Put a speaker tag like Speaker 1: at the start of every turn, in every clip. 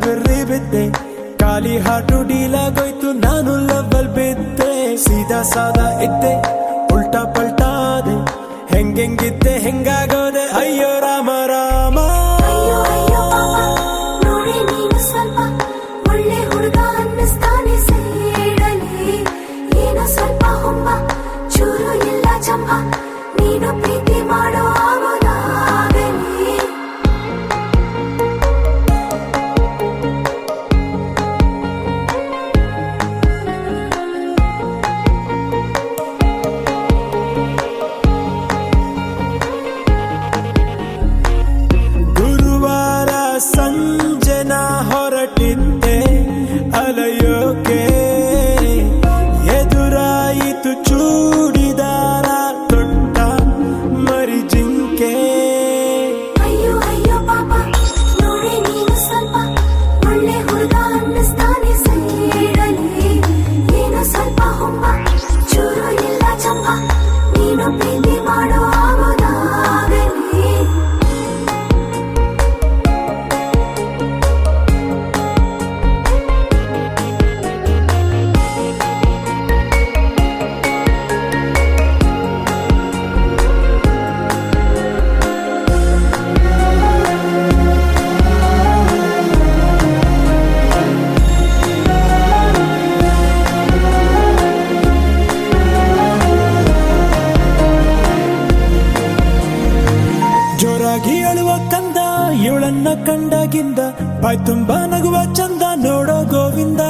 Speaker 1: Berry ಬಿದ್ದೆ, ಖಾಲಿ ಹಾಟು ಡೀಲಾಗೋಯ್ತು, ನಾನು ಲವ್ವಲ್ ಬಿದ್ದೆ. ಸೀದಾ ಸಾದಾ ಇದ್ದೆ, ಉಲ್ಟಾ ಪಲ್ಟಾದೆ, ಹೆಂಗೆಂಗಿದ್ದೆ ಹೆಂಗಾಗೋದೆ, ಅಯ್ಯೋ ರಾಮ ರಾಮ.
Speaker 2: ನೀನು ಪ್ರೀತಿ ಮಾಡೋ
Speaker 1: ಗುರುವಾರ ಸಂಜೆ ನಾ ಹೊರಟಿದ್ದೆ ಅಲೆಯೋಕೆ, ಎದುರಾಯಿತು ಚೂಡಿದಾರ ತೊಟ್ಟ ಮರಿ ಜಿಂಕೆ.
Speaker 2: ಅಯ್ಯೋ ಅಯ್ಯೋ ಪಾಪ, ನೋಡಿ ನೀನು ಸ್ವಲ್ಪ ಒಳ್ಳೆ ಹುಡುಗ ಅನ್ನಿಸ್ತಾನೆ ಸೈಡಲ್ಲಿ. ನೀನು ಸ್ವಲ್ಪ ಹುಂಬ, ಚೂರು ಇಲ್ಲ ಚಂಬ, ನೀನು ಪ್ರೀತಿ ಮಾಡೋ ಆಗೋದಾಗಲಿ.
Speaker 1: ಜೋರಾಗಿ ಅಳುವ ಕಂದ ಇವಳನ್ನ ಕಂಡಾಗಿಂದ, ಬಾಯ್ ತುಂಬಾ ನಗುವ ಚಂದ ನೋಡೋ ಗೋವಿಂದ.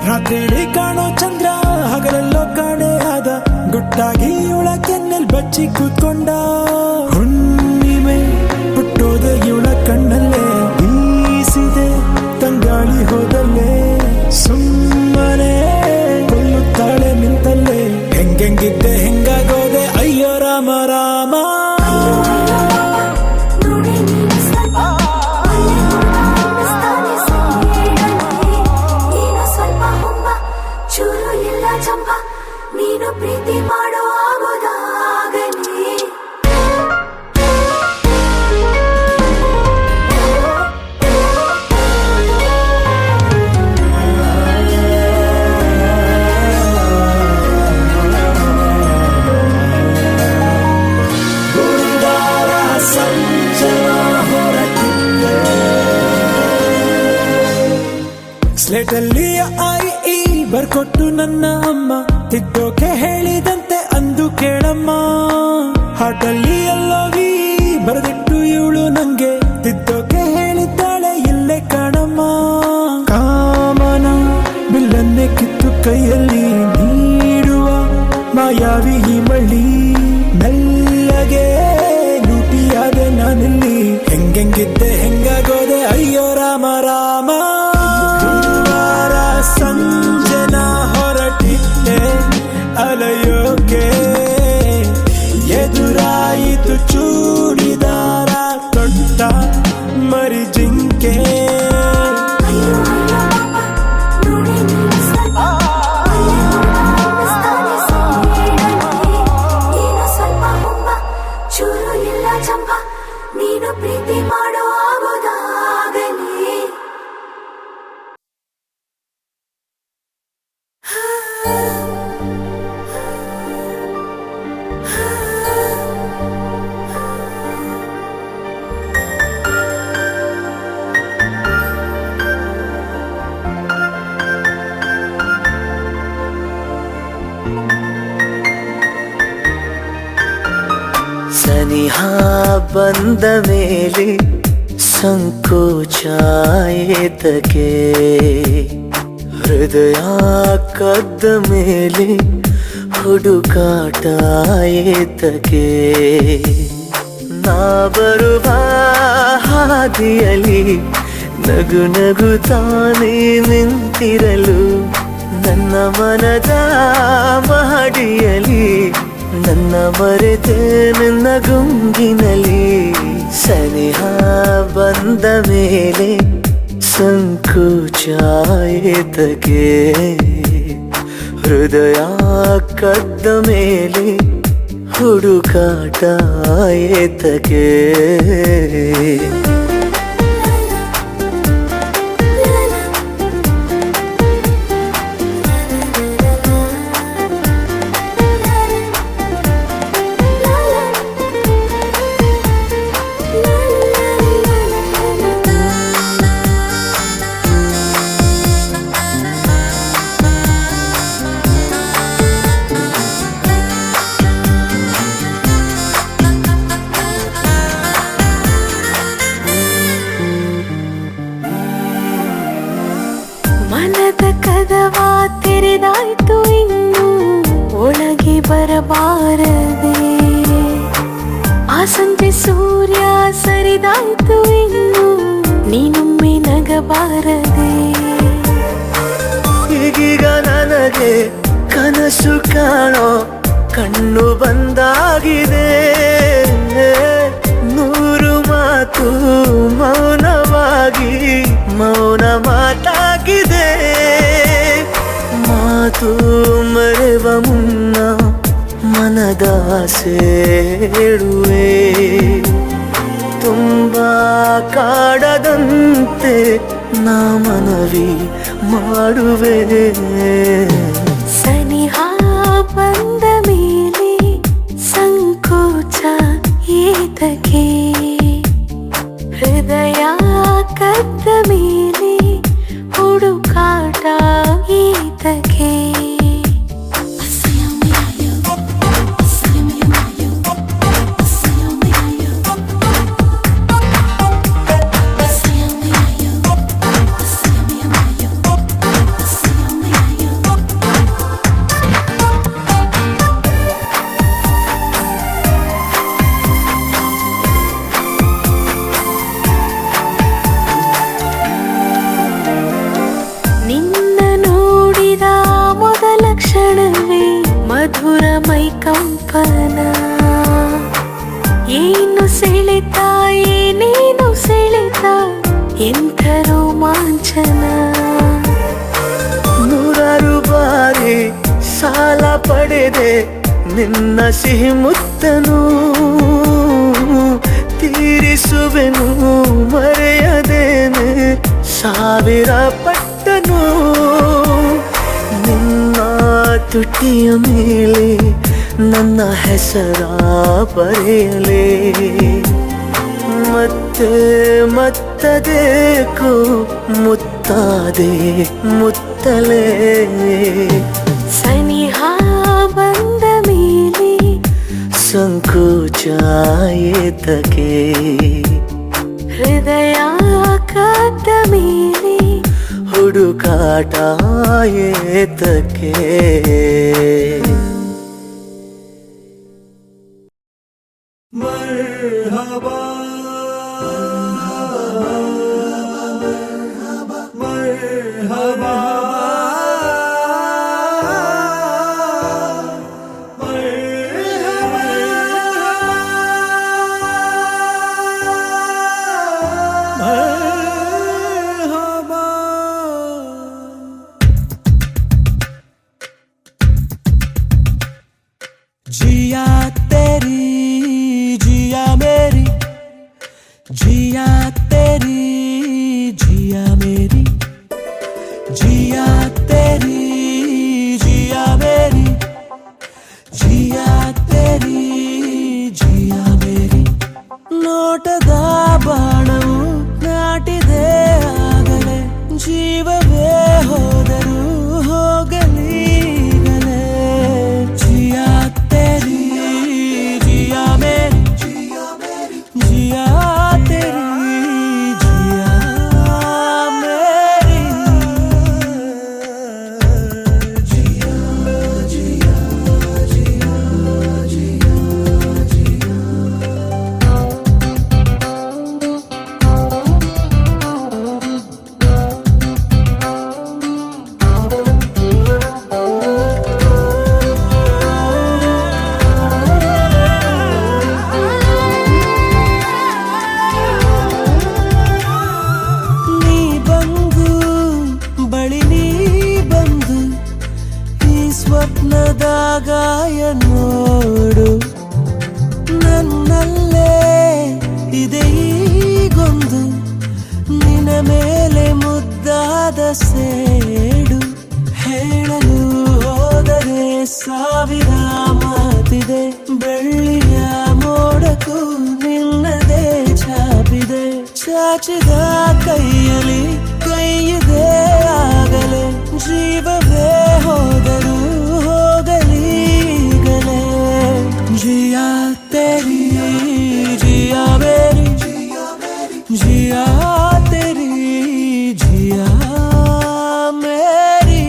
Speaker 1: ರಾತ್ರಿ ಕಾಣೋ ಚಂದ್ರ ಹಗಲೆಲ್ಲೋ ಕಾಣೆ ಆದ, ಗುಟ್ಟಾಗಿ ಇವಳ ಕೆನ್ನೆಲ್ ಬಚ್ಚಿ ಕೂತ್ಕೊಂಡ. ಹುಣ್ಣಿಮೆ ಹುಟ್ಟೋದೆ ಇವಳ ಕಣ್ಣಲ್ಲೇ, ಬೀಸಿದೆ ತಂಗಾಳಿ ಹೋದಲ್ಲೇ, ಸುಮ್ಮನೆ ಕೊಲ್ಲುತ್ತಾಳೆ ನಿಂತಲ್ಲೇ, ಹೆಂಗೆಂಗಿದ್ದೆ ಹೆಂಗಾಗೋದೆ, ಅಯ್ಯೋ ರಾಮ ರಾಮ.
Speaker 2: ನೀನು ಪ್ರೀತಿ ಮಾಡೋ ಆಗೋದಾಗಲಿ.
Speaker 1: ಗುರುವಾರ ಸಂಜೆ ಹೊರಟಿದ್ದೆ, ಸ್ಲೇಟಲ್ಲಿ ಐ ಬರ್ಕೊಟ್ಟು ನನ್ನ ಅಮ್ಮ, ತಿದ್ದೋಕೆ ಹೇಳಿದಂತೆ ಅಂದು ಕೇಳಮ್ಮ. ಹಾಟಲ್ಲಿ ಎಲ್ಲೋವಿ ಬರೆದಿಟ್ಟು ಇವಳು ನಂಗೆ, ತಿದ್ದೋಕೆ ಹೇಳಿದ್ದಾಳೆ ಇಲ್ಲೇ ಕಾಣಮ್ಮ. ಕಾಮನ ಬಿಲ್ಲನ್ನೇ ಕಿತ್ತು ಕೈಯಲ್ಲಿ ನೀಡುವ ಮಾಯಾವಿ ಈ ಮಳ್ಳಿ, ಮೆಲ್ಲಗೆ ಲೂಟಿಯಾದೆ ನಾನಿಲ್ಲಿ, ಹೆಂಗೆಂಗಿದ್ದೆ ಹೆಂಗಾಗೋದೆ, ಅಯ್ಯೋ ರಾಮ ರಾಮ. ಗುರುವಾರ ಸಂಜೆ ನಾ ಹೊರಟಿದ್ದೆ ಅಲೆಯೋಕೆ, ಎದುರಾಯಿತು ಚೂಡಿದಾರ ತೊಟ್ಟ ಮರಿ ಜಿಂಕೆ.
Speaker 2: ಚೂರು ಇಲ್ಲ ಚಂಪ, ನೀನು ಪ್ರೀತಿ ಮಾಡೋ ಆಗೋದಾಗಲಿ.
Speaker 3: ಸನಿಹ ಬಂದ ಮೇಲೆ ಸಂಕೋಚ ಏತಕ್ಕೆ, ಹೃದಯ ಕದ್ದ ಮೇಲೆ ಹುಡುಕಾಟ ಏತಕ್ಕೆ. ನಾ ಬರುವ ಹಾದಿಯಲ್ಲಿ ನಗು ನಗು ತಾನೇ ನಿಂತಿರಲು, ನನ್ನ ಮನದ ಮಹಡಿಯಲ್ಲಿ ನನ್ನ ಮರೆತೆ ನಿನ್ನ ಗುಂಗಿನಲ್ಲಿ. ಸನಿಹ ಬಂದ ಮೇಲೆ ಸಂಕೋಚ ಏತಕ್ಕೆ, ಹೃದಯ ಕದ್ದ ಮೇಲೆ ಹುಡುಕಾಟ ಏತಕ್ಕೆ.
Speaker 2: ಮುಗಿದಾಯ್ತು ಇನ್ನು ನೀನೊಮ್ಮೆ ನಗಬಾರದೆ.
Speaker 3: ಈಗೀಗ ನನಗೆ ಕನಸು ಕಾಣೋ ಕಣ್ಣು ಬಂದಾಗಿದೆ. ನೂರು ಮಾತು ಮೌನವಾಗಿ ಮೌನ ಮಾತಾಗಿದೆ. ಮಾತು ಮರೆವ ಮುನ್ನ ಮನದಾಸೆ ಹೇಳುವೆ. ತುಂಬಾ ಕಾಡದಂತೆ ನಾ ಮನವಿ ಮಾಡುವೆ.
Speaker 2: ಸನಿಹ ಬಂದ ಮೇಲೆ ಸಂಕೋಚ ಏತಕ್ಕೆ, ಹೃದಯ ಕದ್ದ ಮೇಲೆ ಹುಡುಕಾಟ ಏತಕ್ಕೆ. ಮಧುರ ಮೈ ಕಂಪನ ಏನು ಸೆಳೆತ, ಏನೇನು ಸೆಳೆತ, ಎಂಥ ರೋಮಾಂಚನ.
Speaker 3: ನೂರಾರು ಬಾರಿ ಸಾಲ ಪಡೆದೆ ನಿನ್ನ ಸಿಹಿ ಮುತ್ತನು. ತೀರಿಸುವೆನು ಮರೆಯದೇನೆ ಸಾವಿರ ಪಟ್ಟನು. ತುಟಿಯ ಮೇಲೆ ನನ್ನ ಹೆಸರ ಬರೆಯಲೇ, ಮತ್ತೆ ಮತ್ತದೇಕೋ ಮುತ್ತಾದೆ ಮುತ್ತಲೇ.
Speaker 2: ಸನಿಹ ಬಂದ ಮೇಲೆ
Speaker 3: ಸಂಕೋಚ ಏತಕ್ಕೆ,
Speaker 2: ಹೃದಯ ಕದ್ದ ಮೇಲೆ
Speaker 3: ಹುಡುಕಾಟ ಏತಕ್ಕೆ.
Speaker 1: ಮರ್ಹಬಾ ಮರ್ಹಬಾ जिया तेरी जिया मेरी, जिया तेरी जिया मेरी, जिया तेरी जिया मेरी, जिया तेरी जिया मेरी. ನೋಟದ ಬಾಣವು ನಾಟಿದೆ ಆಗಲೇ, ಜೀವವೇ ಹೋದರೂ ಹೋಗಲೀಗಲೇ. ಜಿಯಾ तेरी जिया मेरी, जिया तेरी जिया मेरी, जिया जिया जिया जिया जिया. ಸ್ವಪ್ನದ ಗಾಯ ನೋಡು, ನನ್ನಲ್ಲೇ ಇದೆ ಈಗೊಂದು ನಿನ್ನ ಮೇಲೆ ಮುದ್ದಾದ ಸೇಡು. ಹೇಳಲು ಹೋದರೆ ಸಾವಿರ ಮಾತಿದೆ, ಬೆಳ್ಳಿಯ ಮೋಡಕ್ಕೂ ನಿನ್ನದೇ ಛಾಪಿದೆ. ಚಾಚಿದ ಕೈಯಲ್ಲಿ ಕೈಯಿದೆ ಆಗಲೇ, ಜೀವವೇ ಹೋದರೂ ಹೋಗಲೀಗಲೇ. जिया तेरी जिया मेरी, जिया तेरी जिया मेरी.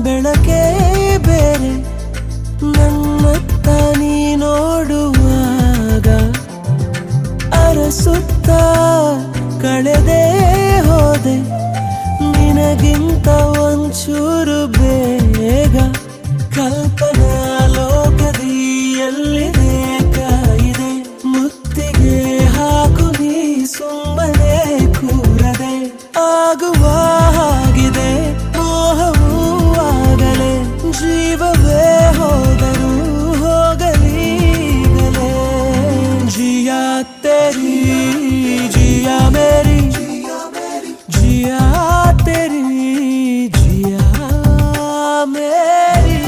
Speaker 1: ಬೆಳಕೇ ಬೇರೆ ನನ್ನತ್ತ ನೀ ನೋಡುವಾಗ ಅರಸುತ್ತ ಕಳೆದೇ ಹೋದೆ ನಿನಗಿಂತ ಒಂಚೂರು ಬೇಗ ಕಲ್ಪನಾ ಲೋಕದಿ ಎಲ್ಲಿದೆ ಕಾಯಿದೆ ಮುತ್ತಿಗೆ ಹಾಕು ನೀ ಸುಮ್ಮನೆ ಕೂರದೆ ಆಗುವ ಹಾಗಿದೆ ಮೋಹವೂ ಆಗಲೇ ಜೀವವೇ ಹೋದರೂ ಹೋಗಲೀಗಲೇ ಜಿಯಾ ತೆರಿ ಜಿಯಾ ಮೇರಿ ಜಿಯಾ ತೆರಿ ಜಿಯಾ ಮೇರಿ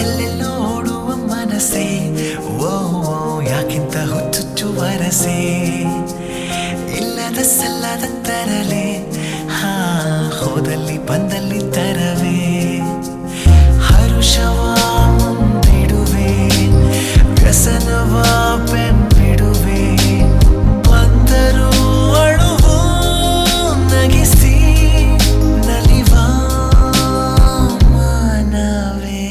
Speaker 4: ಎಲ್ಲೆಲ್ಲೋ ಓಡುವ ಮನಸ್ಸೇ ಓ ಯಾಕಿಂತ ಹುಚ್ಚುಚ್ಚು ವರಸೆ ಇಲ್ಲದ ಸಲ್ಲದ ತರಲೆ ಹಾ ಹೋದಲ್ಲಿ ಬಂದಲ್ಲಿ ತರವೇ ಹರುಷವ ಮುಂದಿಡುವೆ ವ್ಯಸನವ ಬೆಂಬಿಡುವೆ ಬಂದರೂ ಅಳುವು ನಗಿಸಿ ನಲಿವ ಮಾನವೇ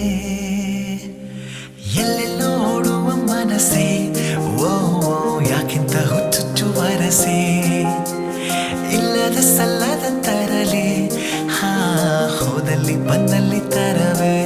Speaker 4: ಎಲ್ಲೆಲ್ಲೋ ಓಡುವ ಮನಸ್ಸೇ ಓ ಯಾಕಿಂತ ಹುಚ್ಚುಚ್ಚು ವರಸೆ ಇಲ್ಲದ ಸಲ್ಲದ ತರಲೆ ಹಾ ಹೋದಲ್ಲಿ ಬಂದಲ್ಲಿ ತರವೇ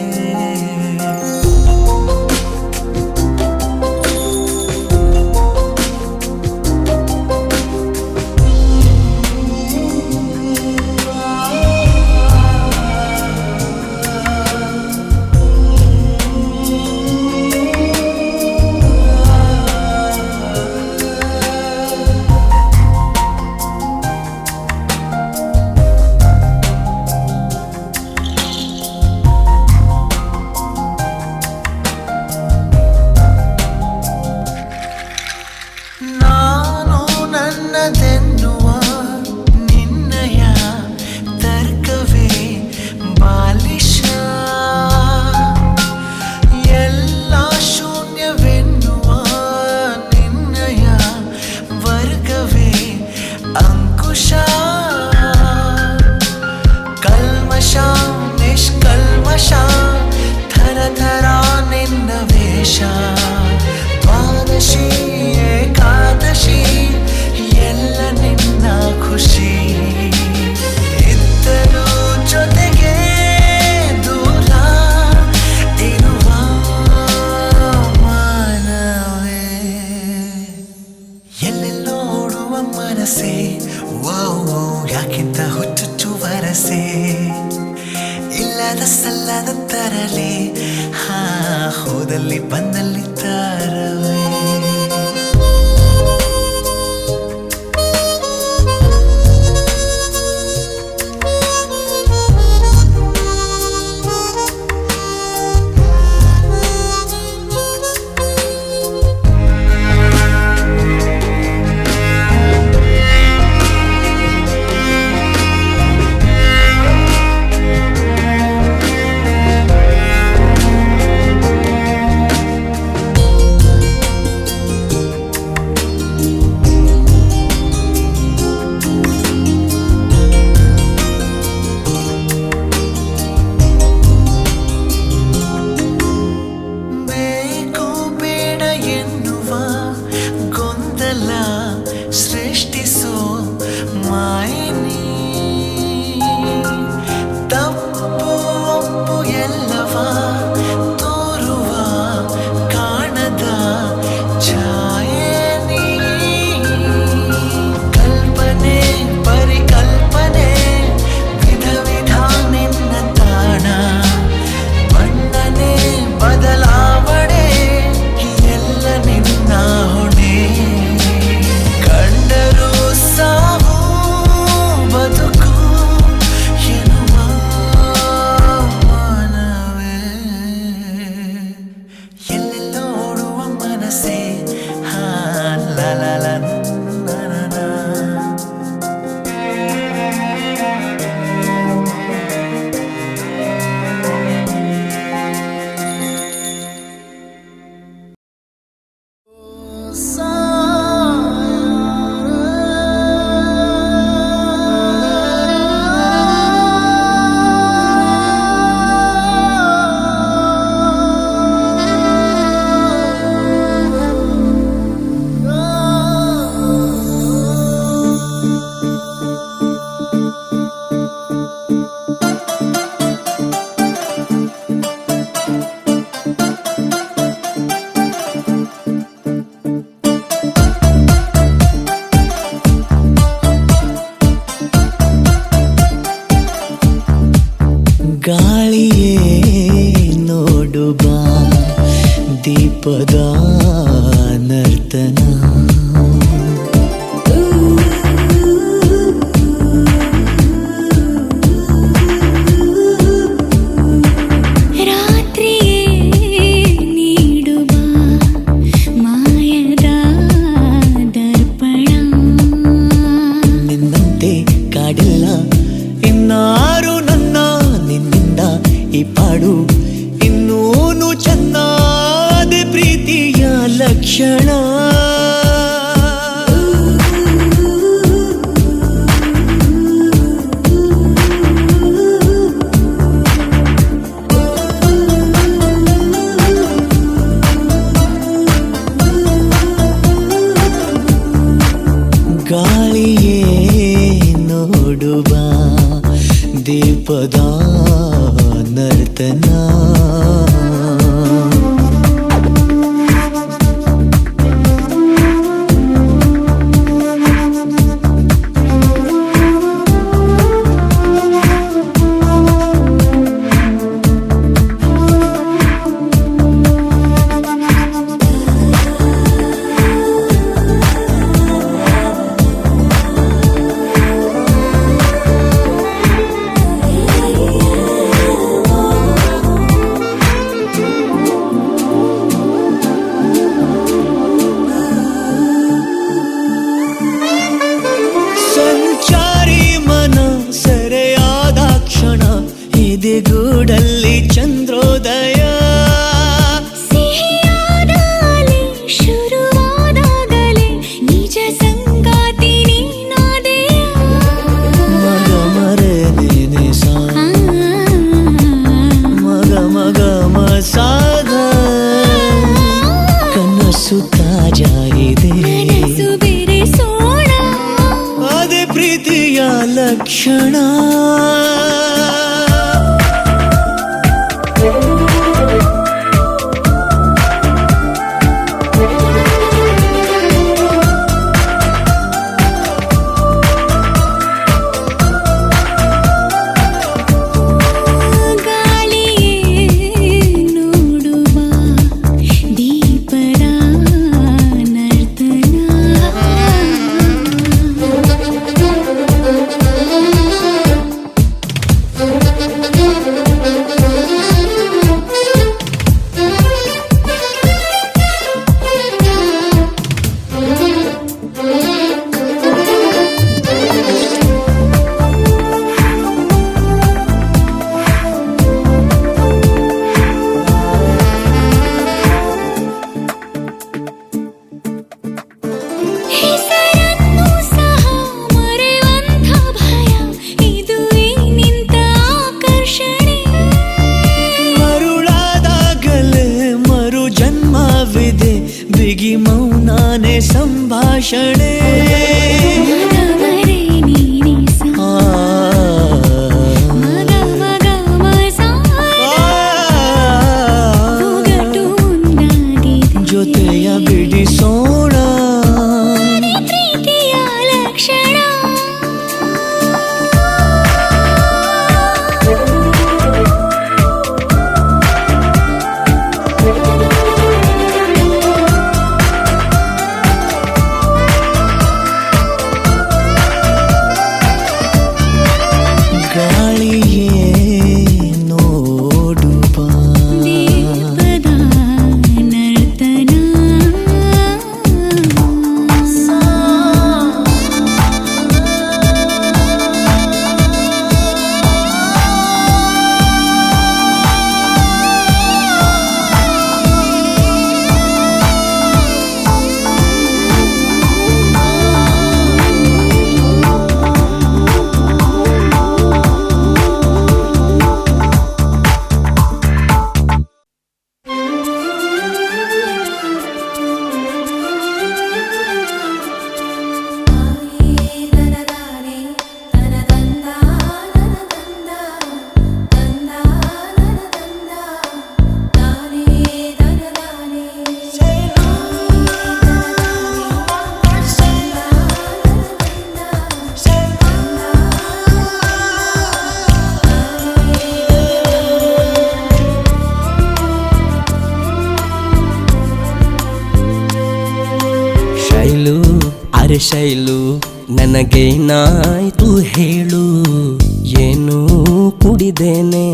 Speaker 4: ನಾನು ನನ್ನದೆನ್ನುವ ನಿನ್ನಯ ತರ್ಕವೇ ಬಾಲಿಶ ಎಲ್ಲ ಶೂನ್ಯವೆನ್ನುವ ನಿನ್ನಯ ವರ್ಗವೇ ಅಂಕುಶ ಕಲ್ಮಶ ನಿಷ್ಕಲ್ಮಶ ಥರ ಥರ ನಿನ್ನ ವೇಷ ದ್ವಾದಶಿ ಏಕಾದಶಿ ಎಲ್ಲ ನಿನ್ನ ಖುಷಿ ಇದ್ದರೂ ಜೊತೆಗೆ ದೂರ ಇರುವ ಮಾನವೇ ಎಲ್ಲೆಲ್ಲೋ ಓಡುವ ಮನಸ್ಸೇ ಓ ಯಾಕಿಂತ ಹುಚ್ಚುಚ್ಚು ವರಸೆ ಇಲ್ಲದ ಸಲ್ಲದ ತರಲೆ ಹಾ ಹೋದಲ್ಲಿ ಬಂದಲ್ಲಿ ತರವೇ
Speaker 3: ಗಾಳಿಯೇ ನೋಡು ಬಾ ದೀಪದ ನರ್ತನ
Speaker 2: ರಾತ್ರಿಯೇ ನೀಡುವ ಮಾಯದ ದರ್ಪಣ
Speaker 3: ನಿನ್ನಂತೆ ಕಾಡಿಲ್ಲ ಇನ್ನಾರು ನನ್ನ ನಿನ್ನಿಂದ ಈ ಪಾಡು ಇನ್ನೂನು ಚೆನ್ನಾದೆ ಪ್ರೀತಿಯ ಲಕ್ಷಣ ಗಾಳಿಯೇ ನೋಡುವ ದೀಪದ ನರ್ತನ ಸಂಚಾರಿ ಮನ ಸೆರೆಯಾದ ಕ್ಷಣ ಎದೆಗೂಡಲ್ಲಿ ಚಂದ್ರೋದಯ
Speaker 2: ಸಿಹಿಯಾದಾಗಲೇ ಶುರುವಾದಾಗಲೇ ನಿಜ ಸಂಗಾತಿ ನೀನಾದೆಯ
Speaker 3: ಮಗ ಮರೆ ನೇನೆ ಸಾ ಮಗ ಮಗ ಮಸಾದ ಕನಸು ತಾಜಾ ಇದೆ
Speaker 2: ನನಸು ಬೆರೆಸೋಣ
Speaker 3: ಅದೇ ಪ್ರೀತಿಯ ಲಕ್ಷಣ
Speaker 2: ಗಾಳಿಯೇ ನೋಡುವ ದೀಪದ ನರ್ತನ ಹೆಸರನ್ನು ಸಹ ಮರೆಯುವಂಥ ಭಯ ಇದುವೇ ನಿಂತ ಆಕರ್ಷಣೆ
Speaker 3: ಮರುಳಾದಾಗಲೇ ಮರು ಜನ್ಮವಿದೆ ಬಿಗಿ ಮೌನಾನೆ ಸಂಭಾಷಣೆ
Speaker 2: ಮಗಮರೆ ನೀನೆ ಸಾ ಮಗ ಮಗ ಮಸಾ ಒಗಟು ಒಂದಾಗಿದೆ
Speaker 3: ಜೊತೆಯ ಬಿಡಿಸೋಣ
Speaker 2: ಪ್ರೀತಿಯ ಲಕ್ಷಣ
Speaker 1: ಶೈಲು ನನಗೇನಾಯ್ತು ಹೇಳು, ಏನು ಕುಡಿದೇನೆ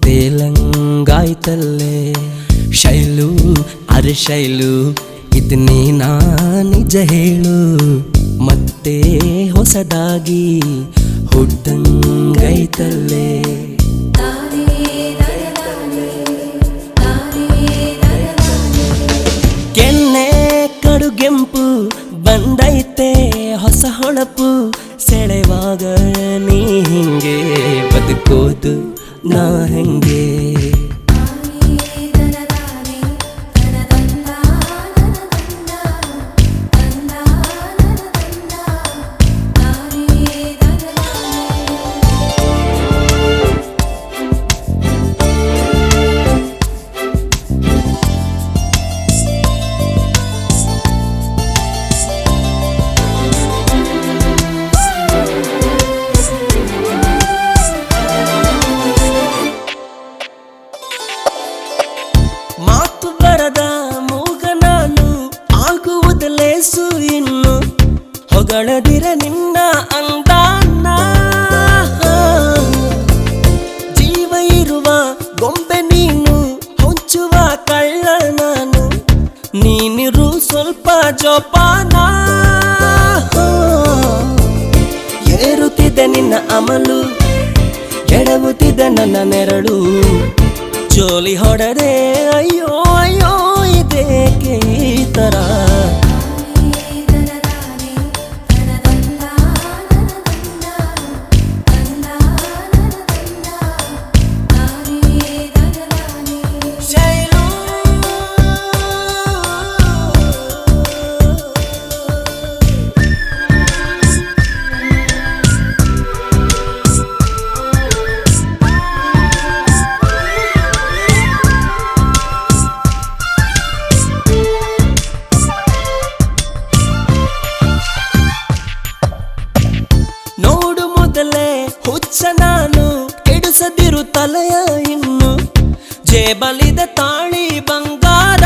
Speaker 1: ತೇಲಂಗಾಯ್ತಲ್ಲೇ. ಶೈಲು ಅರೆ ಶೈಲು ಇದು ನೀನಾ ನಿಜ ಹೇಳು, ಮತ್ತೆ ಹೊಸದಾಗಿ ಹುಟ್ಟಂಗೈತಲ್ಲೇ. ಕೆನ್ನೆ ಕಡುಗೆಂಪು ಬಂದೈತೆ ಹೊಸ ಹೊಳಪು, ಸೆಳೆವಾಗ ನೀ ಹಿಂಗೆ ಬದುಕೋದು ನಾ ಹೆಂಗೆ. ಮಾತು ಬರದ ಮೂಗ ನಾನು ಆಗುವುದಲೇಸು ಇನ್ನು, ಹೊಗಳದಿರ ನಿನ್ನ ಅಂದಾನ. ಜೀವ ಇರುವ ಗೊಂಬೆ ನೀನು, ಹೊಂಚುವ ಕಳ್ಳ ನಾನು, ನೀನಿರು ಸ್ವಲ್ಪ ಜೋಪಾನ. ಏರುತ್ತಿದ್ದ ನಿನ್ನ ಅಮಲು, ಎಡವುತ್ತಿದ್ದ ನನ್ನ ನೆರಳು, ಜೋಲಿ ಹೊಡೆದೆ ಅಯ್ಯೋ ಅಯ್ಯೋ ಇದೇಕೆ ಈ ಥರ. ನೋಡು ಮೊದಲೇ ಹುಚ್ಚ ನಾನು, ಕೆಡಿಸದಿರು ತಲೆಯ ಇನ್ನು, ಜೇಬಲಿದ ತಾಳಿ ಬಂಗಾರ.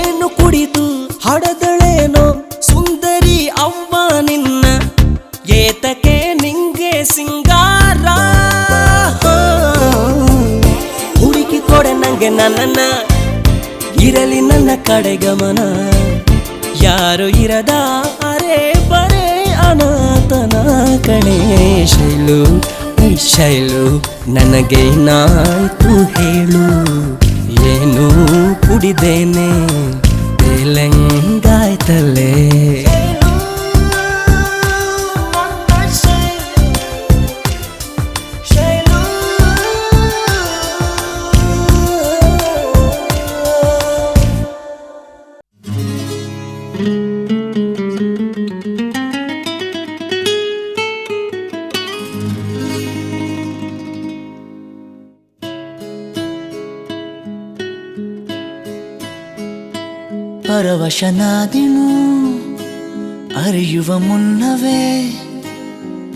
Speaker 1: ಏನು ಕುಡಿದು ಹಡದಳೇನೋ ಸುಂದರಿ ಅವ್ವ ನಿನ್ನ, ಏತಕ್ಕೆ ನಿಂಗೆ ಸಿಂಗಾರ. ಹುಡುಕಿ ಕೊಡೆ ನಂಗೆ ನನ್ನನ್ನ, ಇರಲಿ ನನ್ನ ಕಡೆ ಗಮನ. ಯಾರು ಇರದ ಅರೆ ಬರೇ ಅನಾಥನ ಕಣೆ. ಶೈಲು ಈ ಶೈಲು ನನಗೇನಾಯ್ತು ಹೇಳು, ಏನು ಕುಡಿದೇನೆ ತೇಲಂಗಾಯ್ತಲ್ಲೇ.
Speaker 3: ಪರವಶನಾದಿನು ಅರಿಯುವ ಮುನ್ನವೇ,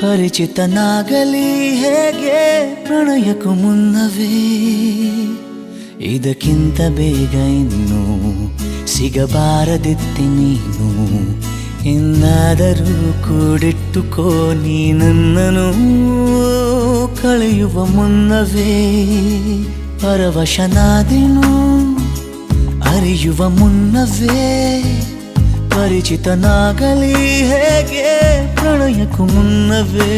Speaker 3: ಪರಿಚಿತನಾಗಲಿ ಹೇಗೆ ಪ್ರಣಯಕ್ಕೂ ಮುನ್ನವೇ. ಇದಕ್ಕಿಂತ ಬೇಗ ಇನ್ನು ಸಿಗಬಾರದಿತ್ತಿ ನೀನು, ಇನ್ನಾದರೂ ಕೂಡಿಟ್ಟುಕೋ ನೀ ನನ್ನನು ಕಳೆಯುವ ಮುನ್ನವೇ. ಪರವಶನಾದಿನು ಅರಿಯುವ ಮುನ್ನವೇ, ಪರಿಚಿತನಾಗಲಿ ಹೇಗೆ ಪ್ರಣಯಕ್ಕೂ ಮುನ್ನವೇ.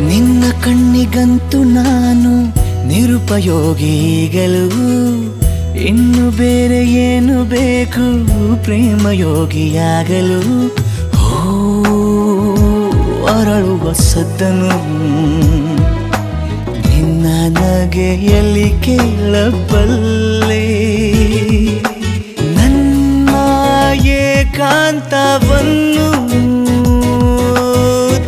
Speaker 3: ನಿನ್ನ ಕಣ್ಣಿಗಂತೂ ನಾನು ನಿರುಪಯೋಗಿಗಳು, ಇನ್ನು ಬೇರೆ ಏನು ಬೇಕು ಪ್ರೇಮಯೋಗಿಯಾಗಲು. ಅರಳುವ ಸದ್ದನು ನಿನ್ನ ನನಗೆ ಎಲ್ಲಿ ಕೇಳಬಲ್ಲೆ ನನ್ನ ಏಕಾಂತವನ್ನು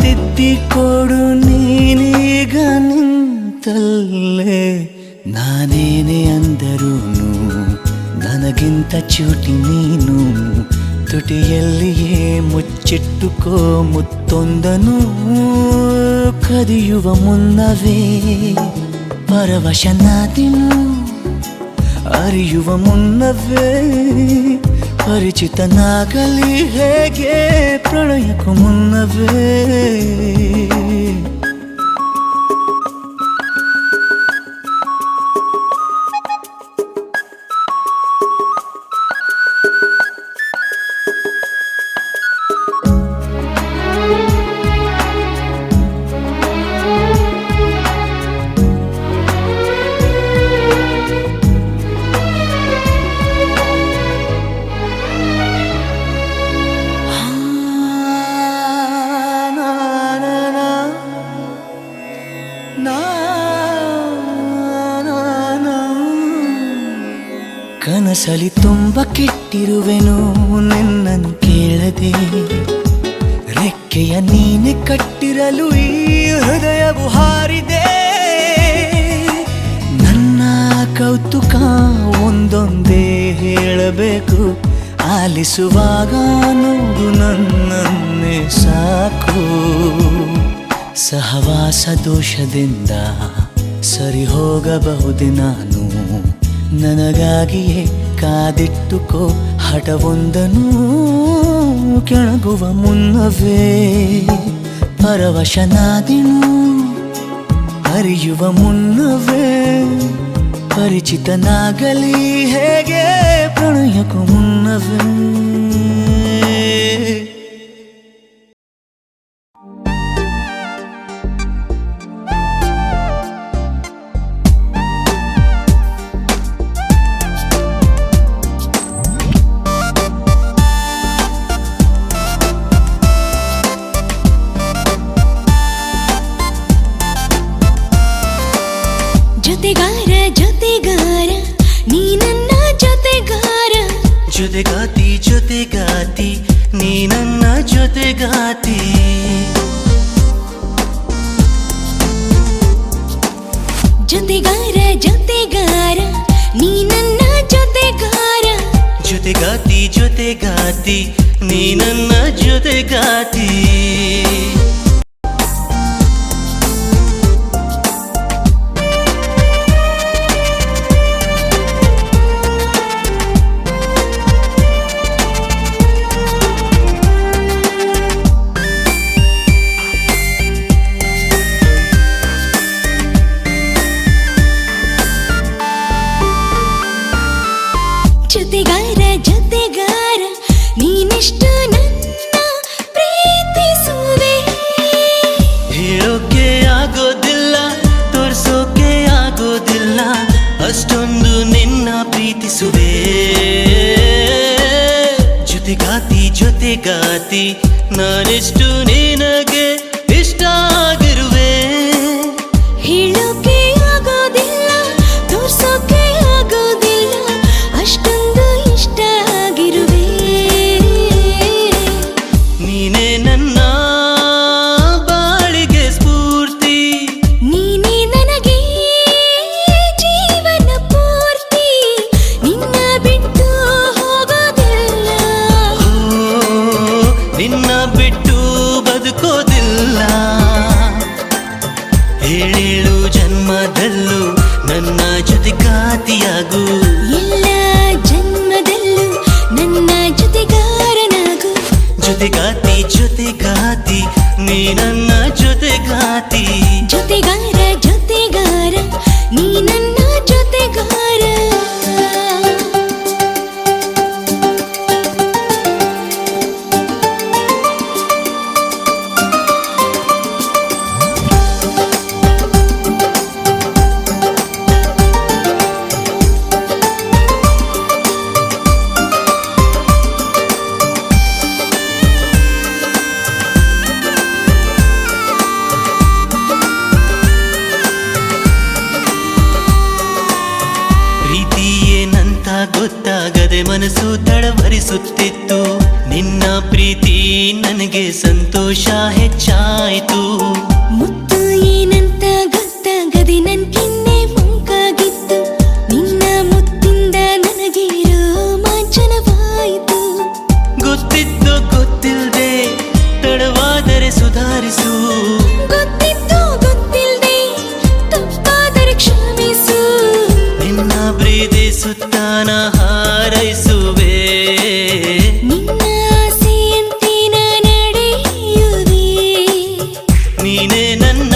Speaker 3: ತಿದ್ದಿಕೊಡು ನೀನೀಗ ನಿಂತಲ್ಲೇ ನಾನೇನೇ ಅಂದರೂನು ನನಗಿಂತ ಚೂಟಿ ನೀನು ತುಟಿಯಲ್ಲಿಯೇ ಮುಚ್ಚಿಟ್ಟುಕೋ ಮುತ್ತೊಂದನು ಕದಿಯುವ ಮುನ್ನವೇ ಪರವಶನಾದಿನು ಅರಿಯುವ ಮುನ್ನವೇ ಪರಿಚಿತನಾಗಲಿ ಹೇಗೆ ಪ್ರಣಯಕ್ಕೂ ಮುನ್ನವೇ ಕನಸಲಿ ತುಂಬ ಕೆಟ್ಟಿರುವೆನು ನಿನ್ನನ್ನು ಕೇಳದೆ ರೆಕ್ಕೆಯ ನೀನೆ ಕಟ್ಟಿರಲು ಈ ಹೃದಯವು ಹಾರಿದೆ ನನ್ನ ಕೌತುಕ ಒಂದೊಂದೇ ಹೇಳಬೇಕು ಆಲಿಸುವಾಗ ನೋಡು ನನ್ನನ್ನೇ ಸಾಕು ಸಹವಾಸ ದೋಷದಿಂದ ಸರಿ ಹೋಗಬಹುದೇ ನಾನು ನನಗಾಗಿಯೇ ಕಾದಿಟ್ಟುಕೋ ಹಠವೊಂದನು ಕೆಳಗುವ ಮುನ್ನವೇ ಪರವಶನಾದಿನು ಅರಿಯುವ ಮುನ್ನವೇ ಪರಿಚಿತನಾಗಲಿ ಹೇಗೆ ಪ್ರಣಯಕ್ಕೂ ಮುನ್ನವೇ
Speaker 2: ಜೊತೆಗಾರ ಜೊತೆಗಾರ ನೀ ನನ್ನ ಜೊತೆಗಾರ
Speaker 3: ಜೊತೆಗಾತಿ ಜೊತೆಗಾತಿ ನೀ ನನ್ನ ಜೊತೆಗಾತಿ
Speaker 2: ಜೊತೆಗಾರ ಜೊತೆಗಾರ ನೀ ನನ್ನ ಜೊತೆಗಾರ
Speaker 3: ಜೊತೆಗಾತಿ ಜೊತೆಗಾತಿ ನೀ ನನ್ನ ಜೊತೆಗಾತಿ
Speaker 2: ಜೊತೆಗಾರ ಜೊತೆಗಾರ ನೀನೆಷ್ಟು ನನ್ನ ಪ್ರೀತಿಸುವೆ
Speaker 3: ಹೇಳೋಕೆ ಆಗೋದಿಲ್ಲ ತೋರ್ಸೋಕೆ ಆಗೋದಿಲ್ಲ ಅಷ್ಟೊಂದು ನಿನ್ನ ಪ್ರೀತಿಸುವೆ ಜೊತೆಗಾತಿ ಜೊತೆಗಾತಿ ನಾನೆಷ್ಟು ನಿನಗೆ ಇಷ್ಟ ಆಗಿರುವೆ
Speaker 2: ಹೇಳೋಕೆ ಆಗೋದಿಲ್ಲ ತೋರ್ಸೋಕೆ ಆಗೋದಿಲ್ಲ ಅಷ್ಟೊಂದು ಇಷ್ಟ ಆಗಿರುವೆ
Speaker 3: ನೀನೇ ನನ್ನ ಬಾಳಿಗೆ ಸ್ಫೂರ್ತಿ
Speaker 2: ನೀನೇ ನನಗೆ ಜೀವನ ಪೂರ್ತಿ ನಿನ್ನ ಬಿಟ್ಟು ಹೋಗೋದಿಲ್ಲ
Speaker 3: ನಿನ್ನ ಬಿಟ್ಟು ಬದುಕೋದಿಲ್ಲ ಏಳೇಳು ಜನ್ಮದಲ್ಲೂ ನನ್ನ ಜೊತೆಗಾತಿಯಾಗು
Speaker 2: ಎಲ್ಲ ಜನ್ಮದಲ್ಲೂ ನನ್ನ ಜೊತೆಗಾರನಾಗು
Speaker 3: ಜೊತೆಗಾತಿ ಜೊತೆಗಾತಿ ನೀ ನನ್ನ ಜೊತೆಗಾತಿ
Speaker 2: ಜೊತೆಗಾರ ಜೊತೆಗಾರ ನೀ ನನ್ನ ಜೊತೆಗಾರ
Speaker 3: ಮನಸ್ಸು ತಡವರಿಸುತ್ತಿತ್ತು. ನಿನ್ನ ಪ್ರೀತಿ ನನಗೆ ಸಂತೋಷ ಹೆಚ್ಚಾಯಿತು.
Speaker 2: ಮುತ್ತು ಏನಂತ ಗೊತ್ತಾಗದೆ ನನ್ ಕೆನ್ನೆ ಮುಂಕಾಗಿತ್ತು. ನಿನ್ನ ಮುತ್ತಿಂದ ನನಗೆ ರೋಮಾಂಚನವಾಯಿತು.
Speaker 3: ಗೊತ್ತಿದ್ದು ಗೊತ್ತಿಲ್ಲದೆ ತಡವಾದರೆ ಸುಧಾರಿಸು.
Speaker 2: ಗೊತ್ತಿತ್ತು ಗೊತ್ತಿಲ್ದೆ ತಪ್ಪಾದರೆ ಕ್ಷಮಿಸು.
Speaker 3: ನಿನ್ನ ಪ್ರೀತಿಸುತ್ತಾನ ಹಾರೈಸುವೆ.
Speaker 2: ನಿನ್ನ ಆಸೆಯಂತೆ ನಾ ನಡೆಯುವೆ.
Speaker 3: ನೀನೇ ನನ್ನ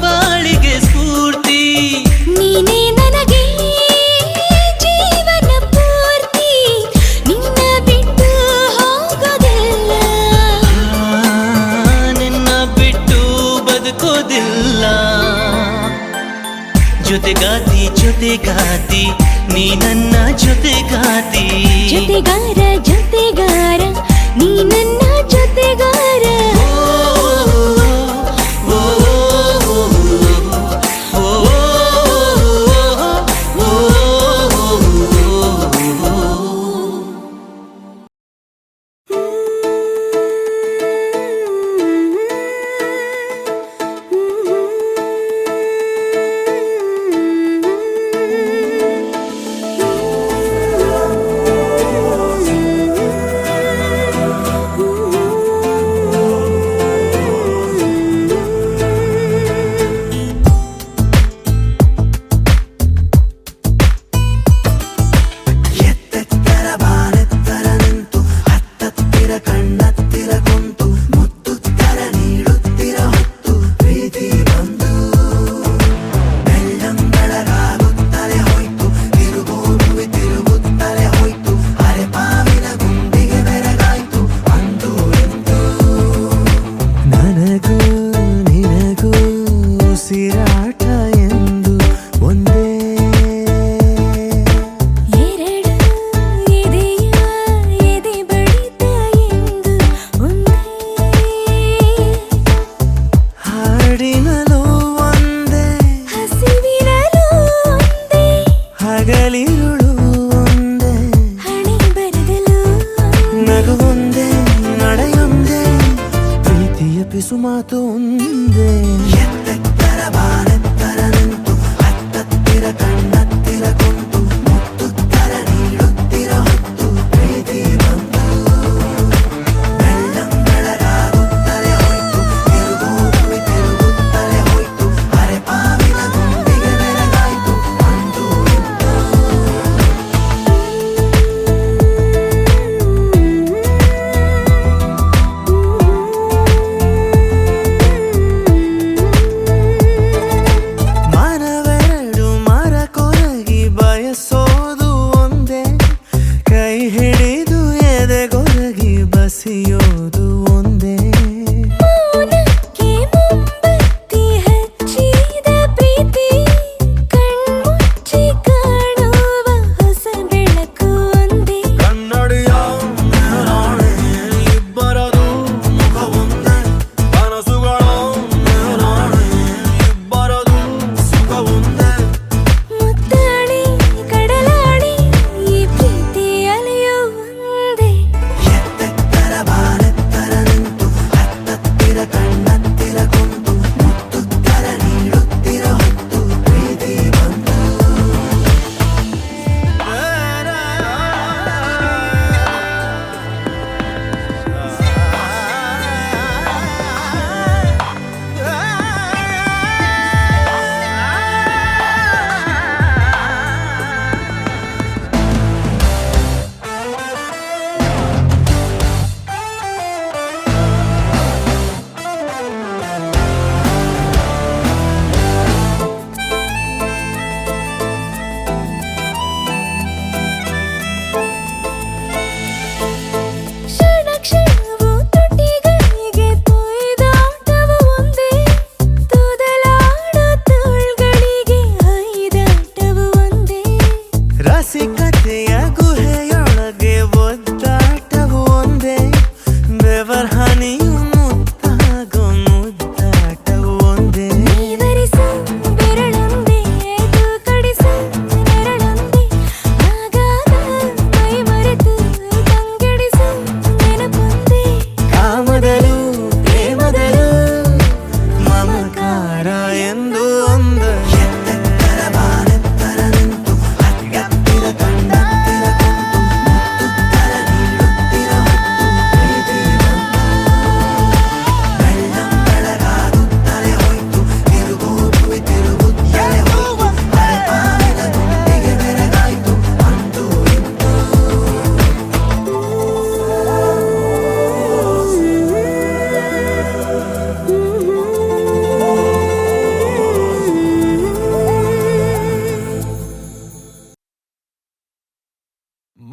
Speaker 3: ಬಾಳಿಗೆ ಸ್ಫೂರ್ತಿ.
Speaker 2: ನೀನೇ ನನಗೆ ಜೀವನ ಪೂರ್ತಿ. ನಿನ್ನ ಬಿಟ್ಟು ಹೋಗೋದಿಲ್ಲ.
Speaker 3: ನಿನ್ನ ಬಿಟ್ಟು ಬದುಕೋದಿಲ್ಲ. ಜೊತೆಗಾತಿ ಜೊತೆಗಾತಿ ನೀ ನನ್ನ ಜೊತೆಗಾತಿ.
Speaker 2: ಜೊತೆಗಾರ ಜೊತೆಗಾರ ನೀ ನನ್ನ ಜೊತೆಗಾರ.
Speaker 3: ಓ, ಓ, ಓ, ಓ,
Speaker 4: ಎತ್ತೆತ್ತರ ಬಾನೆತ್ತರ ನಿಂತು ಹತ್ತತ್ತಿರ ಕಣ್ಣತ್ತಿರ ಕುಂತು ಮುತ್ತುತ್ತರ ನೀಡುತ್ತಿರ ಹೊತ್ತು ಪ್ರೀತಿ ಬಂದು ಬೆಳ್ಳಂಗಳಾಗುತ್ತಲೇ ಹೋಯ್ತು. ತಿರುಗೋಡುವೆ ತಿರುಗುತ್ತಲೇ ಹೋಯ್ತು. ಅರೆಪಾವಿನ ಗುಂಡಿಗೆ ಬೆರಗಾಯ್ತು ಅಂದು ಇಂದು. ನನಗೂ ನಿನಗೂ ಉಸಿರಾಟ ಎಂದು ಒಂದೇ.
Speaker 2: ಎರಡು ಎದೆಯ ಎದೆ ಬಡಿತ ಎಂದು ಒಂದೇ.
Speaker 4: ಹಾಡಿನಲು ಒಂದೇ
Speaker 2: ಹಸಿವಿನಲ್ಲೂ ಒಂದೇ.
Speaker 4: ಹಗಲಿರುಳು ಒಂದೇ.
Speaker 2: ಹಣೆ ಬರದಲು
Speaker 4: ನಗು ಒಂದೇ ನಡೆಯೊಂದೇ ಪ್ರೀತಿಯ ಪಿಸು ಮಾತು ಒಂದೇ. ಎತ್ತೆತ್ತರ ಬಾನೆತ್ತರ ನಿಂತು ಹತ್ತತ್ತಿರ ಕಣ್ಣತ್ತಿರ ಕುಂತು ಮುತ್ತುತ್ತರ ನೀಡುತ್ತಿರ ಹೊತ್ತು ಪ್ರೀತಿ ಬಂದು ಬೆಳ್ಳಂಗಳಾಗುತ್ತಲೇ ಹೋಯ್ತು. ತಿರುಗೋಡುವೆ ತಿರುಗುತ್ತಲೇ ಹೋಯ್ತು. ಅರೆಪಾವಿನ ಗುಂಡಿಗೆ ಬೆರಗಾಯ್ತು ಅಂದು ಇಂದು. ಮನವೆರಡು ಮರ ಕೊರಗಿ ಬಯಸೋದು ಒಂದೇ. ಕೈ ಹಿಡಿದು ಎದೆಗೊರಗಿ ಬಸಿಯೋದು ಒಂದೇ.
Speaker 2: ಮೌನಕ್ಕೆ ಮೊಂಬತ್ತಿ ಹಚ್ಚಿದ ಪ್ರೀತಿ. ಕಣ್ಮುಚ್ಚಿ ಕಾಣುವ ಹೊಸ ಬೆಳಕು ಒಂದೇ.
Speaker 4: ಕನ್ನಡಿಯ ಮೇಲಾಣೆ ಇಬ್ಬರದು ಮುಖ ಒಂದೇ. ಕನಸುಗಳ ಮೇಲಾಣೆ ಇಬ್ಬರದು ಸುಖ ಒಂದೇ.
Speaker 2: ಮುತ್ತಾಡಿ ಕಡಲಾಡಿ ಈ ಪ್ರೀತಿ ಅಲೆಯೋ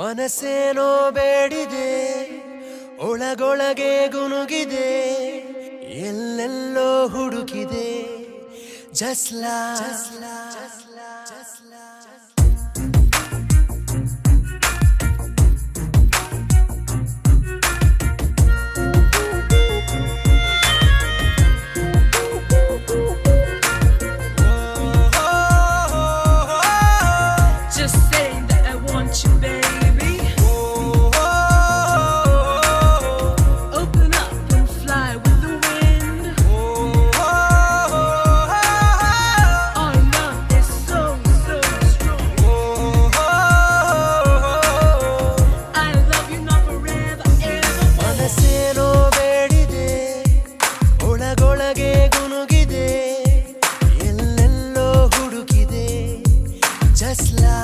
Speaker 1: ಮನಸ್ಸೇನೋ ಬೇಡಿದೆ ಒಳಗೊಳಗೆ ಗುನುಗಿದೆ ಎಲ್ಲೆಲ್ಲೋ ಹುಡುಕಿದೆ ಜಸ್ಲಾ
Speaker 5: Just saying that I want you, baby. Open up and fly with the wind. Our love is so, so strong. I love you not forever, ever.
Speaker 1: ಮನಸ್ಸೇನೋ ಬೇಡಿದೆ ಒಳಗೊಳಗೆ ಗುನುಗಿದೆ ಎಲ್ಲೆಲ್ಲೋ ಹುಡುಕಿದೆ ಜಸ್ಲಾ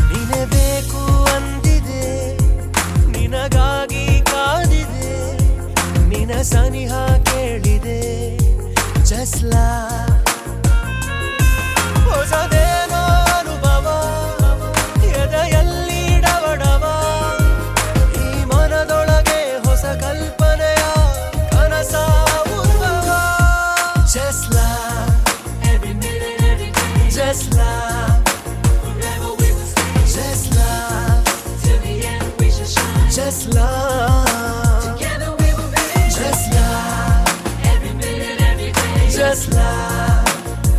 Speaker 1: ನೀನೇ ಬೇಕು ಅಂದಿದೆ ನಿನಗಾಗಿ ಕಾದಿದೆ ನಿನ ಸನಿಹ ಕೇಳಿದೆ ಜಸ್ಲಾ ಹೊಸದೇನೋ ಅನುಭವ ಎದೆಯಲ್ಲಿ ಡವಡವ ಈ ಮನದೊಳಗೆ ಹೊಸ ಕಲ್ಪನೆಯ ಕನಸ ಉದ್ಭವ ಜಸ್ಲಾ
Speaker 5: Every minute, every day,
Speaker 1: ಜಸ್ಲಾ
Speaker 5: forever we will stay.
Speaker 1: just love,
Speaker 5: Till the end we shall shine.
Speaker 1: just love,
Speaker 5: Together we will be.
Speaker 1: just love,
Speaker 5: Every minute, every day,
Speaker 1: just love,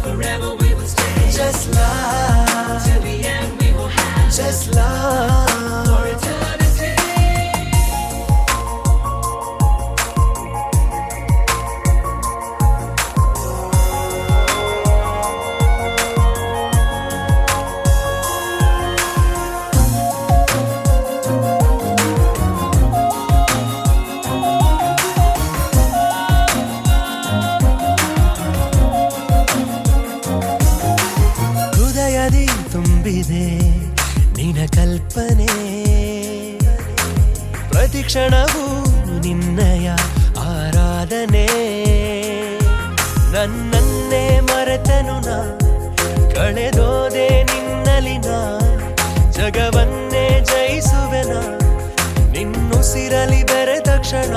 Speaker 5: forever we will stay.
Speaker 1: just love,
Speaker 5: Till the end we will have.
Speaker 1: just love.
Speaker 5: For eternity.
Speaker 1: ಹೃದಯದಿ ತುಂಬಿದೆ ನಿನ ಕಲ್ಪನೆ ಪ್ರತಿ ಕ್ಷಣವೂ ನಿನ್ನಯ ಆರಾಧನೆ ನನ್ನನ್ನೇ ಮರೆತನು ನಾ ಕಳೆದೋದೆ ನಿನ್ನಲಿನ ಜಗವನ್ನೇ ಜಯಿಸುವೆನ ನಿನ್ನುಸಿರಲಿ ಬೆರೆತ ಕ್ಷಣ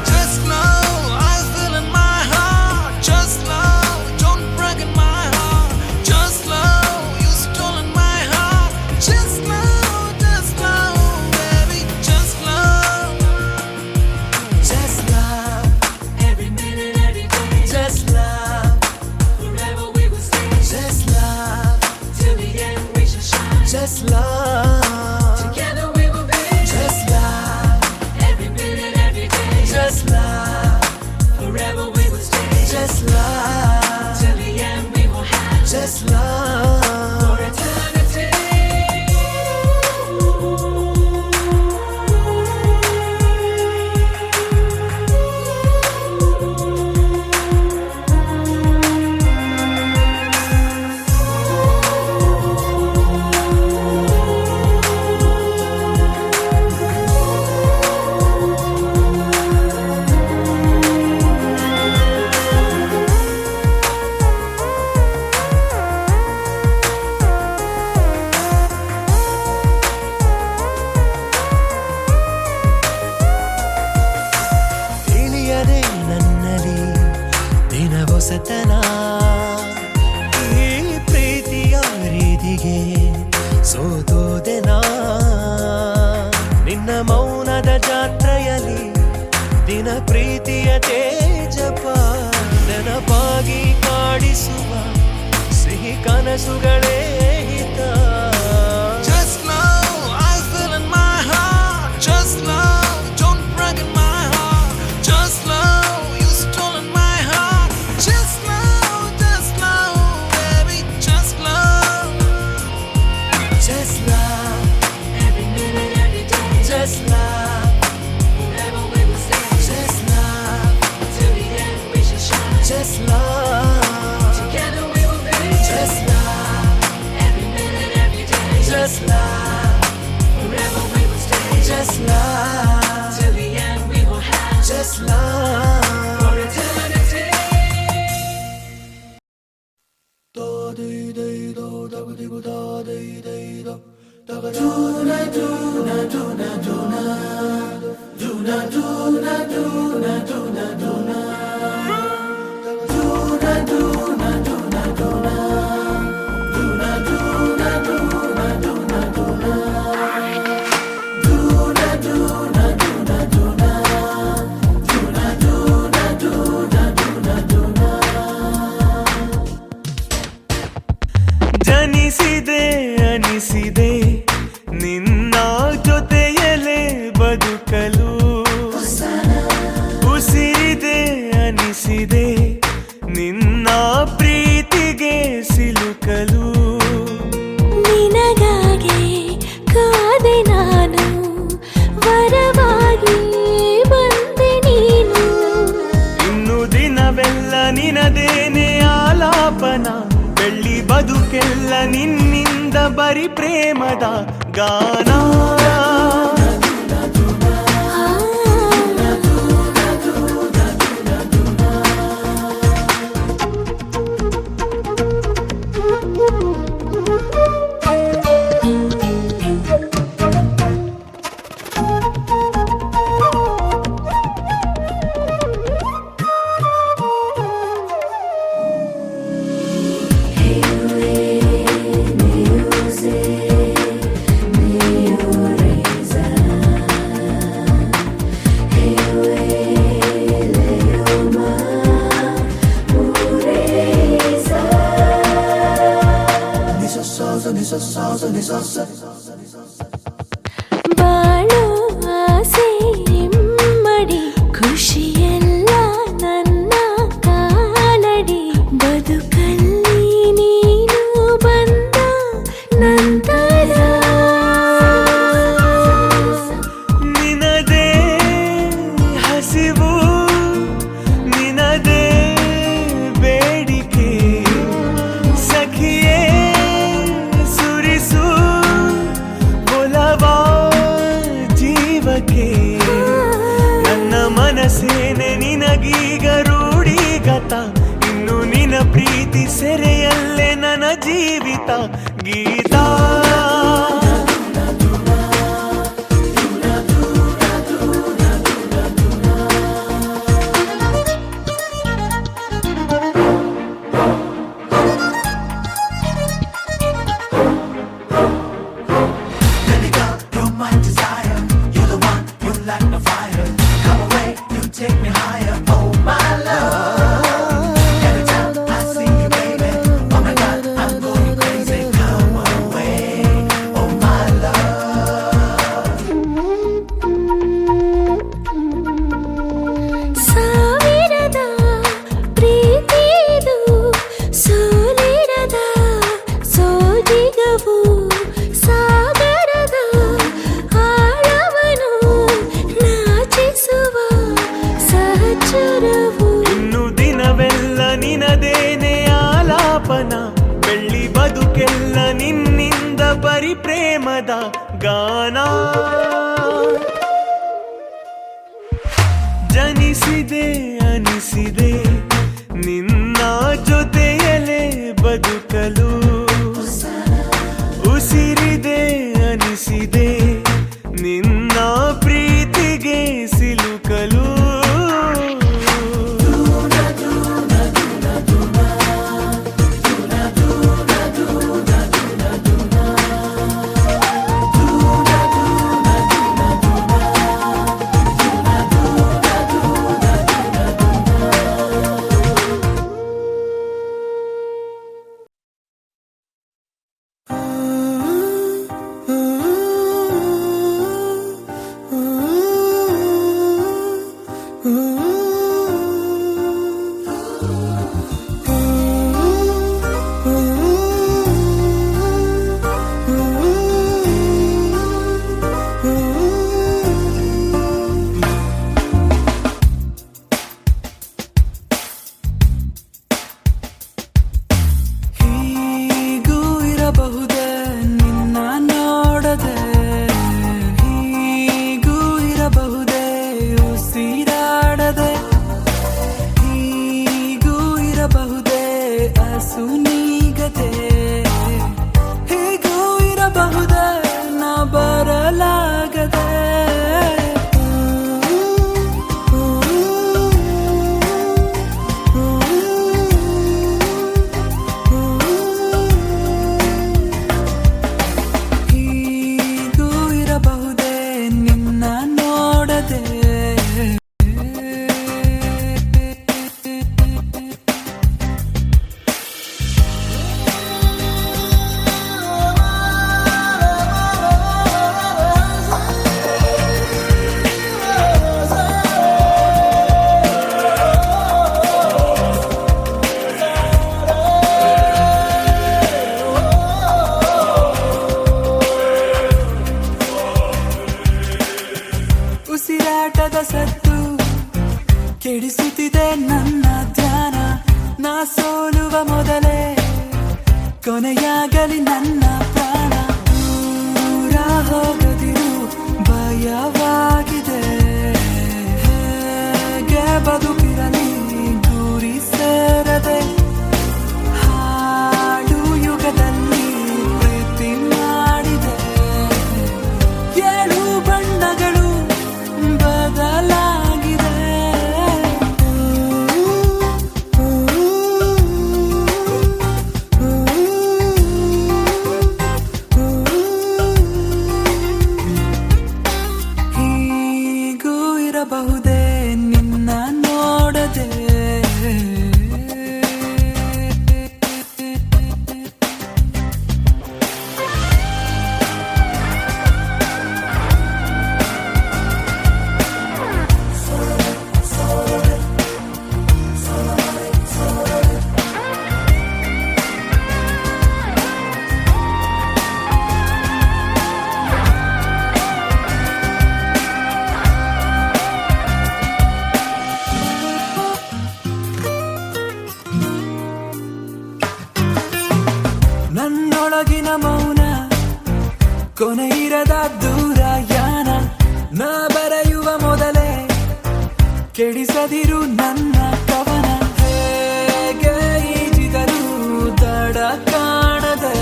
Speaker 1: Just love, I feel in my heart. Just love, don't break in my heart. Just love, you stolen my heart. Just love, baby. Just love, just love,
Speaker 5: Every minute, every day,
Speaker 1: just love,
Speaker 5: forever we will stay.
Speaker 1: just love,
Speaker 5: Till the end we shall shine.
Speaker 1: just love,
Speaker 5: Together we will be.
Speaker 1: just love,
Speaker 5: Every minute, every day,
Speaker 1: just love,
Speaker 5: forever we will stay.
Speaker 1: just love,
Speaker 5: Till the end we will have.
Speaker 1: just love.
Speaker 5: For eternity.
Speaker 1: ತಿಳಿಯದೆ ನನ್ನಲ್ಲಿ ದಿನ ಹೊಸತನ ಈ ಪ್ರೀತಿಯ ರೀತಿಗೆ ಸೋತೋದೆನಾ ನಿನ್ನ ಮೌನದ ಜಾತ್ರೆಯಲ್ಲಿ ದಿನ ಪ್ರೀತಿಯ ತೇಜಪ ನೆನಪಾಗಿ ಕಾಡಿಸುವ ಸಿಹಿ ಕನಸುಗಳೇ ಹಿತ Just love, I feel in my heart. Just love, don't break in my heart. Just love, you stolen my heart. Just love, baby. Just love, just love,
Speaker 5: Every minute, every day,
Speaker 1: just love,
Speaker 5: forever we will stay.
Speaker 1: just love,
Speaker 5: Till the end we shall shine.
Speaker 1: just love,
Speaker 5: Together we will be.
Speaker 1: just love,
Speaker 5: Every
Speaker 3: ಜನಿಸಿದೆ ಅನಿಸಿದೆ ನಿನ್ನ ಜೊತೆಯಲೇ ಬದುಕಲು ಉಸಿರಿದೆ ಅನಿಸಿದೆ ನಿನ್ನ ಪ್ರೀತಿಗೆ ಸಿಲುಕಲು
Speaker 2: ನಿನಗಾಗೆ ಕಾದೆ ನಾನು ವರವಾಗಿ ಬಂದೆ ನೀನು
Speaker 3: ಇನ್ನು ದಿನವೆಲ್ಲ ನಿನದೇನೆ ಆಲಾಪನ ಬೆಳ್ಳಿ ಬದುಕೆಲ್ಲ ನಿನ್ನಿಂದ ಬರಿ ಪ್ರೇಮದ ಗಾನ
Speaker 2: ಬಾಳೋ ಆಸೆ ಇಮ್ಮಡಿ ಖುಷಿಯೆಲ್ಲ ನನ್ನ ಕಾಲಡಿ ಬದುಕಲ್ಲಿ ನೀನು ಬಂದ ನಂತರ
Speaker 3: ನಿನದೇ ಹಸಿವು ನಿನದೇ ಬೇಡಿಕೆ ಸಖಿಯೇ ಸುರಿಸು ಒಲವಾ ಜೀವಕ್ಕೆ ನನ್ನ ಮನಸ್ಸೇನೆ ನಿನಗೀಗ ರೂಢಿಗತ ಇನ್ನು ನಿನ ಪ್ರೀತಿ ಸೆರೆಯಲ್ಲೇ ನನ್ನ ಜೀವಿತ ಗೀತಾ
Speaker 2: ಸಾವಿರದ ಪ್ರೀತಿದು ಸೋಲಿರದ ಸೋಜಿಗವು ಸಾಗರದ ಆಳವನು ನಾಚಿಸುವ ಸಹಚರವು
Speaker 3: ಇನ್ನು ದಿನವೆಲ್ಲ ನಿನದೇನೆ ಆಲಾಪನ ಬೆಳ್ಳಿ ಬದುಕೆಲ್ಲ ನಿನ್ನಿಂದ ಬರಿ ಪ್ರೇಮದ ಗಾನ ಜನಿಸಿದೆ ಅನಿಸಿದೆ ನಿನ್ನ ಜೊತೆಯಲೇ ಬದುಕಲು ಉಸಿರಿದೆ ಅನಿಸಿದೆ ನಿನ್ನ ಪ್ರೀತಿಗೆ ಸಿಲುಕಲು
Speaker 6: ಸತ್ತು ಕೆಡಿಸುತ್ತಿದೆ ನನ್ನ ಧ್ಯಾನ. ನಾ ಸೋಲುವ ಮೊದಲೇ ಕೊನೆಯಾಗಲಿ ನನ್ನ ಪ್ರಾಣ. ದೂರ ಹೋಗದಿರು ಭಯವಾಗಿದೆ, ಹೇಗೆ ಬದುಕಿರಲಿ ಗುರಿ ಸೇರದೆ. ಹಾಡು ಯುಗದಲ್ಲಿ ಪ್ರೀತಿ ಮಾಡಿದೆ, ಏಳು ಬಣ್ಣಗಳು ಬದಲಾಗಿದೆ. ಹೀಗೂ ಇರಬಹುದೇ ನಿನ್ನ ನೋಡದೆ. ನನ್ನೊಳಗಿನ ಮೌನ ಕೊನೆ ಇರದ ದೂರಯಾನ. ನಾ ಬರೆಯುವ ಮೊದಲೇ ಕೆಡಿಸದಿರು ನನ್ನ ಕವನ. ಹೇಗೆ ಈಜಿದರು ದಡ ಕಾಣದೆ,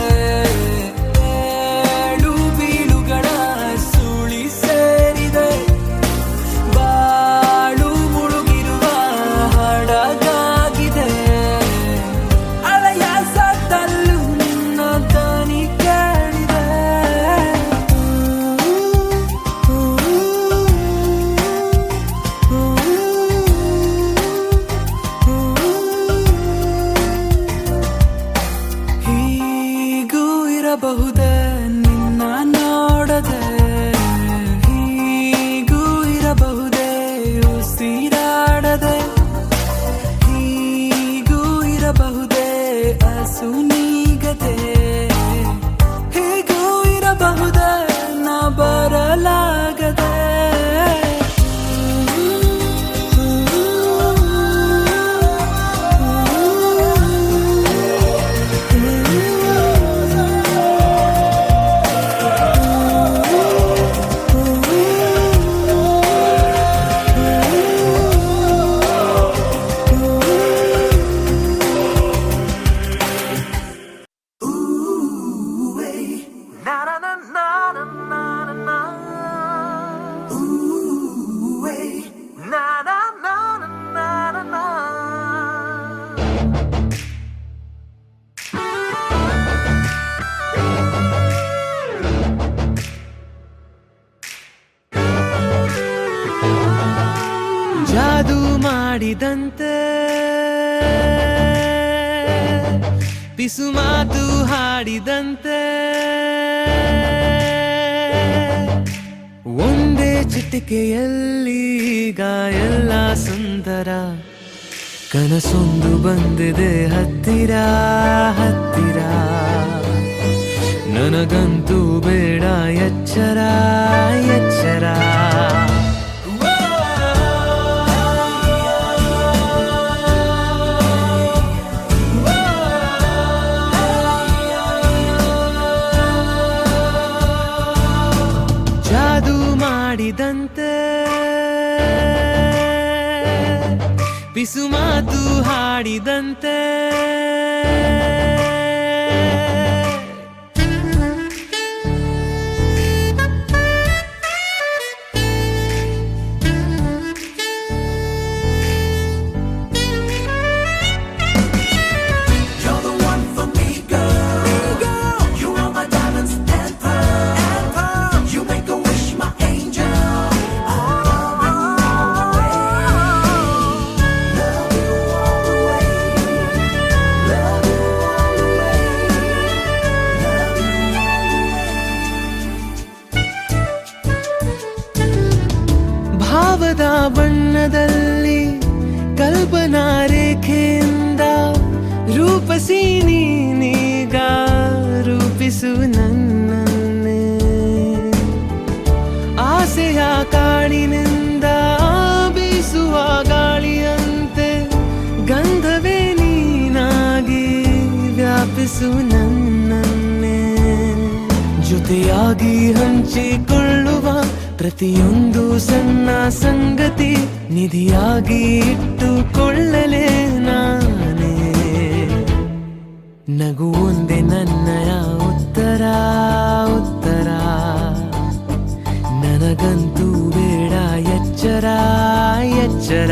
Speaker 6: ಏಳು ಬೀಳುಗಳ ಸುಳಿ ಸೇರಿದೆ. ಬಾಳು ಮುಳುಗಿರುವ ಹಡಗಾಗಿದೆ, ಅಲೆಯ ಸತ್ತಲ್ಲೂ ನಿನ್ನ ದನಿ ಕೇಳಿದೆ. ಹೀಗೂ ಇರಬಹುದೇ ನಿನ್ನ ನೋಡದೆ, ಹೀಗೂ ಇರಬಹುದೇ ಉಸಿರಾಡದೆ, ಹೀಗೂ ಇರಬಹುದೇ ಹಸು ನೀಗದೆ, ಹೀಗೂ ಇರಬಹುದೇ ನಾ ಬರಲಾಗದೆ. ಜಾದು ಮಾಡಿದಂತೆ ಪಿಸು ಮಾತು ಹಾಡಿದಂತೆ, ಒಂದೇ ಚಿಟಿಕೆಯಲ್ಲಿ ಈಗ ಎಲ್ಲ ಸುಂದರ. ಕನಸೊಂದು ಬಂದಿದೆ ಹತ್ತಿರ ಹತ್ತಿರ, ನನಗಂತೂ ಬೇಡ ಎಚ್ಚರ ಎಚ್ಚರ. ಜಾದು ಮಾಡಿದಂತೆ ಪಿಸು ಮಾತು ಹಾಡಿದಂತೆ, ಭಾವದ ಬಣ್ಣದಲ್ಲಿ ಕಲ್ಪನಾ ರೇಖೆಯಿಂದ ರೂಪಸಿ ನೀನೀಗ ರೂಪಿಸು ನನ್ನನ್ನೇ. ಆಸೆಯ ಕಾಡಿನಿಂದ
Speaker 3: ಕನಸು ನನ್ನನ್ನೇ ಜೊತೆಯಾಗಿ ಹಂಚಿಕೊಳ್ಳುವ ಪ್ರತಿಯೊಂದು ಸಣ್ಣ ಸಂಗತಿ ನಿಧಿಯಾಗಿ ಇಟ್ಟುಕೊಳ್ಳಲೇ ನಾನೇ. ನಗು ಒಂದೇ ನನ್ನಯ ಉತ್ತರ ಉತ್ತರ, ನನಗಂತೂ ಬೇಡ ಎಚ್ಚರ ಎಚ್ಚರ.